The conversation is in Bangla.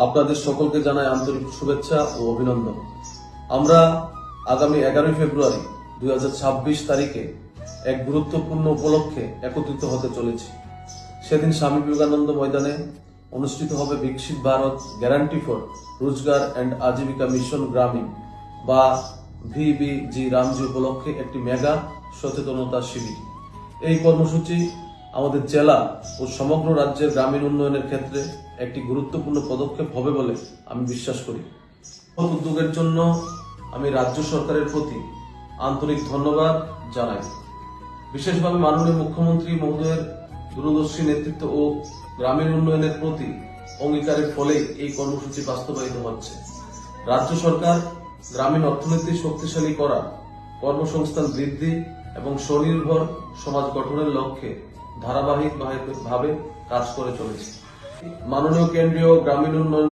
আপনাদের সকলকে জানাই আন্তরিক শুভেচ্ছা ও অভিনন্দন। আমরা আগামী 11 ফেব্রুয়ারি 2026 তারিখে এক গুরুত্বপূর্ণ উপলক্ষে একত্রিত হতে চলেছি। সেদিন স্বামী বিবেকানন্দ ময়দানে অনুষ্ঠিত হবে বিকশিত ভারত গ্যারান্টি ফর রোজগার অ্যান্ড আজীবিকা মিশন গ্রামীণ বা ভিবিজি রামজি উপলক্ষে একটি মেগা সচেতনতা শিবির। এই কর্মসূচি আমাদের জেলা ও সমগ্র রাজ্যের গ্রামীণ উন্নয়নের ক্ষেত্রে একটি গুরুত্বপূর্ণ পদক্ষেপ হবে বলে আমি বিশ্বাস করি। উদ্যোগের জন্য আমি রাজ্য সরকারের প্রতি আন্তরিক ধন্যবাদ জানাই। বিশেষভাবে মাননীয় মুখ্যমন্ত্রী মহোদয়ের দূরদর্শী নেতৃত্ব ও গ্রামীণ উন্নয়নের প্রতি অঙ্গীকারের ফলেই এই কর্মসূচি বাস্তবায়িত হচ্ছে। রাজ্য সরকার গ্রামীণ অর্থনীতি শক্তিশালী করা, কর্মসংস্থান বৃদ্ধি এবং স্বনির্ভর সমাজ গঠনের লক্ষ্যে ধারাবাহিকভাবে কাজ করে চলেছে। মাননীয় কেন্দ্রীয় গ্রামীণ উন্নয়ন